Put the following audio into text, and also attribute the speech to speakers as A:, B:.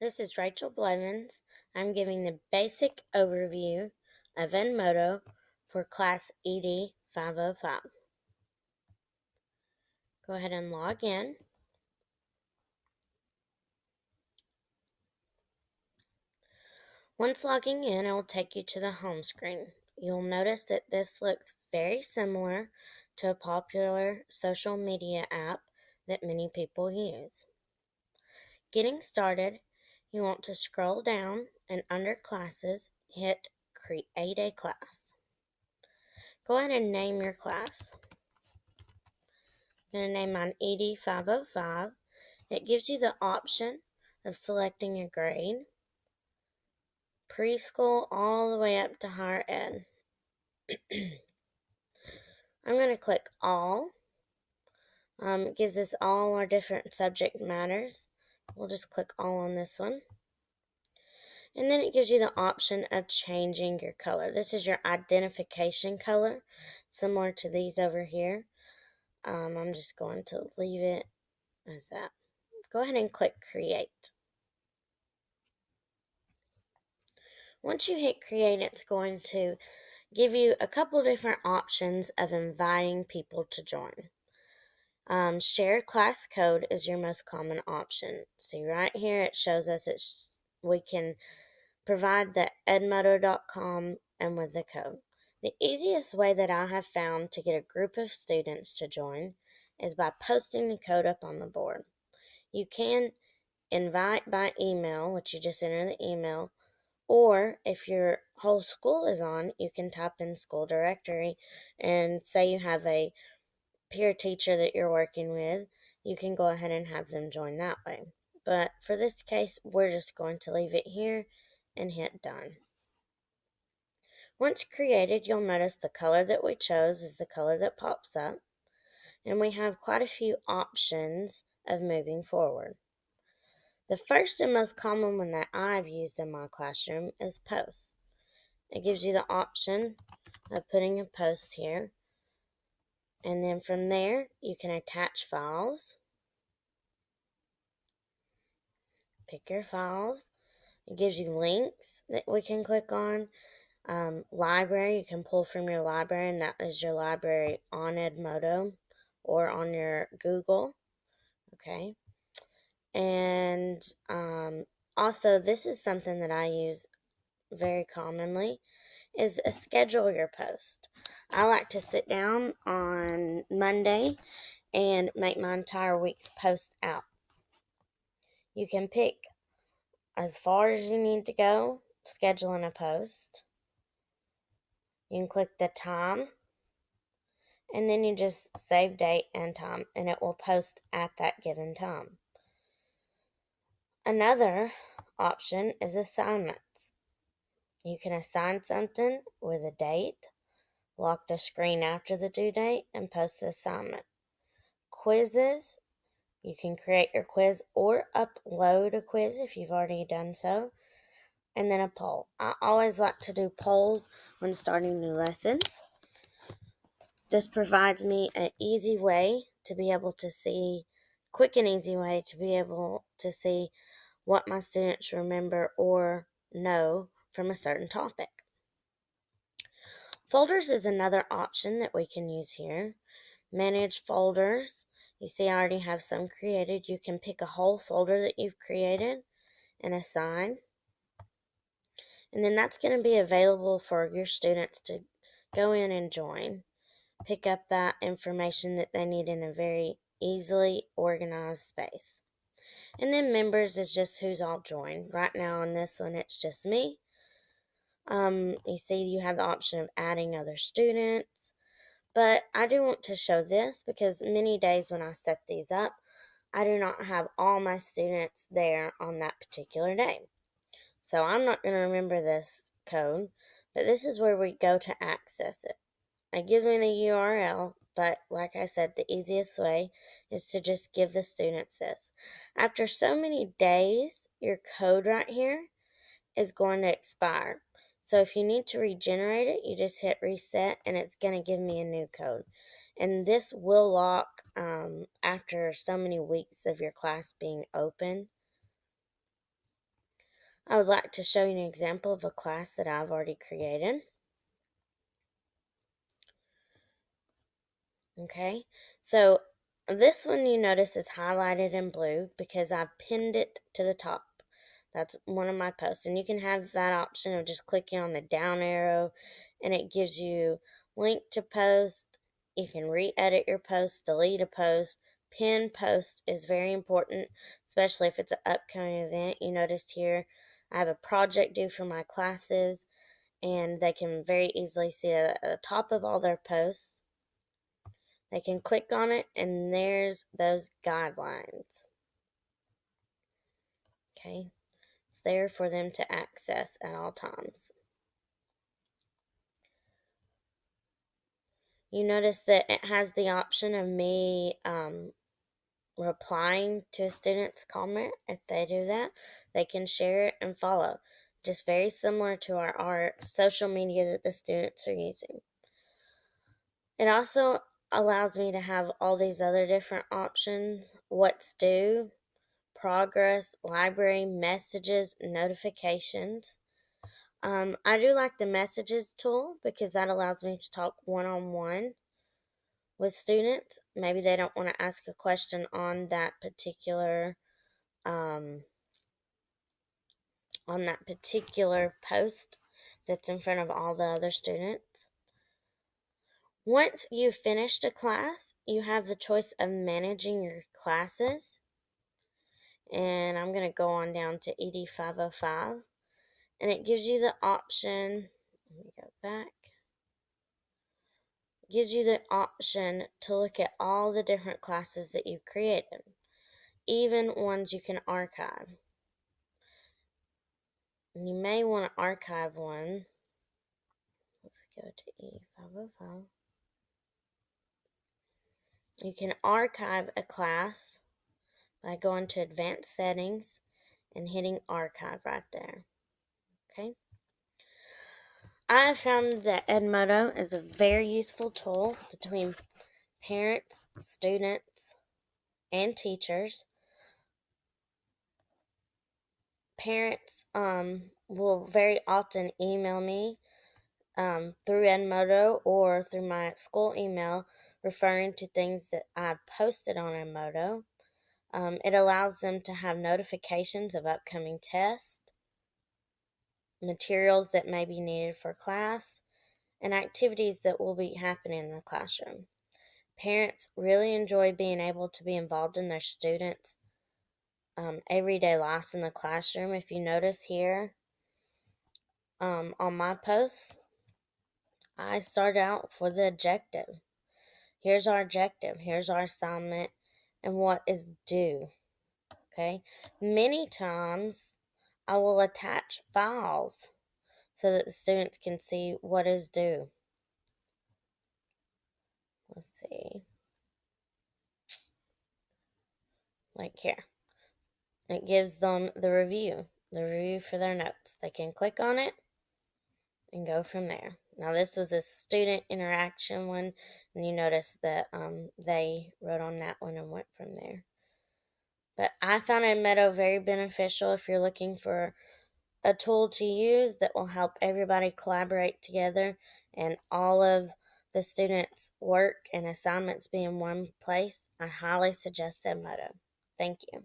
A: This is Rachel Blevins. I'm giving the basic overview of Edmodo for Class ED 505. Go ahead and log in. Once logging in, it will take you to the home screen. You'll notice that this looks very similar to a popular social media app that many people use. Getting started, you want to scroll down and under Classes, hit Create a Class. Go ahead and name your class. I'm going to name mine ED 505. It gives you the option of selecting a grade, preschool all the way up to higher ed. I'm going to click all. It gives us all our different subject matters. We'll just click all on this one. And then it gives you the option of changing your color. This is your identification color, similar to these over here. I'm just going to leave it as that. Go ahead and click Create. Once you hit Create, it's going to give you a couple different options of inviting people to join. Share class code is your most common option. See right here, it shows us we can provide the edmodo.com and with the code. The easiest way that I have found to get a group of students to join is by posting the code up on the board. You can invite by email, which you just enter the email, or if your whole school is on, you can type in school directory and say you have a peer teacher that you're working with, you can go ahead and have them join that way. But for this case, we're just going to leave it here and hit done. Once created, you'll notice the color that we chose is the color that pops up, and we have quite a few options of moving forward. The first and most common one that I've used in my classroom is posts. It gives you the option of putting a post here, and then from there you can attach files. Pick your files. It gives you links that we can click on. Library, you can pull from your library, and that is your library on Edmodo or on your Google. Okay. And also, this is something that I use very commonly, is a schedule your post. I like to sit down on Monday and make my entire week's post out. You can pick as far as you need to go, scheduling a post. You can click the time, and then you just save date and time, and it will post at that given time. Another option is assignments. You can assign something with a date, lock the screen after the due date, and post the assignment. Quizzes, you can create your quiz or upload a quiz if you've already done so. And then a poll. I always like to do polls when starting new lessons. This provides me an easy way to be able to see, quick and easy way to be able to see what my students remember or know from a certain topic. Folders is another option that we can use here. Manage folders. You see I already have some created. You can pick a whole folder that you've created and assign. And then that's going to be available for your students to go in and join. Pick up that information that they need in a very easily organized space. And then members is just who's all joined. Right now on this one, it's just me. You see you have the option of adding other students. But I do want to show this because many days when I set these up, I do not have all my students there on that particular day. So I'm not going to remember this code, but this is where we go to access it. It gives me the URL, but like I said, the easiest way is to just give the students this. After so many days, your code right here is going to expire. So if you need to regenerate it, you just hit reset and it's going to give me a new code. And this will lock after so many weeks of your class being open. I would like to show you an example of a class that I've already created. Okay, so this one you notice is highlighted in blue because I've pinned it to the top. That's one of my posts, and you can have that option of just clicking on the down arrow and it gives you link to post. You can re-edit your post, delete a post. Pin post is very important, especially if it's an upcoming event. You noticed here I have a project due for my classes, and they can very easily see it at the top of all their posts. They can click on it, and there's those guidelines. Okay, it's there for them to access at all times. You notice that it has the option of me replying to a student's comment. If they do that, they can share it and follow. Just very similar to our social media that the students are using. It also allows me to have all these other different options: what's due, progress, library, messages, notifications. I do like the messages tool because that allows me to talk one-on-one with students. Maybe they don't want to ask a question on that particular um, post that's in front of all the other students. Once you've finished a class, you have the choice of managing your classes. And I'm going to go on down to ED 505. And it gives you the option, let me go back, gives you the option to look at all the different classes that you've created, even ones you can archive. And you may want to archive one. Let's go to E505. You can archive a class by going to Advanced Settings and hitting Archive right there. Okay. I have found that Edmodo is a very useful tool between parents, students, and teachers. Parents will very often email me through Edmodo or through my school email referring to things that I've posted on Edmodo. It allows them to have notifications of upcoming tests, materials that may be needed for class, and activities that will be happening in the classroom. Parents really enjoy being able to be involved in their students' everyday lives in the classroom. If you notice here on my posts, I start out for the objective. Here's our objective, here's our assignment, and what is due. Okay, many times I will attach files so that the students can see what is due. Let's see, like here. It gives them the review for their notes. They can click on it and go from there. Now, this was a student interaction one, and you notice that they wrote on that one and went from there. But I found Edmodo very beneficial if you're looking for a tool to use that will help everybody collaborate together and all of the students' work and assignments be in one place. I highly suggest Edmodo. Thank you.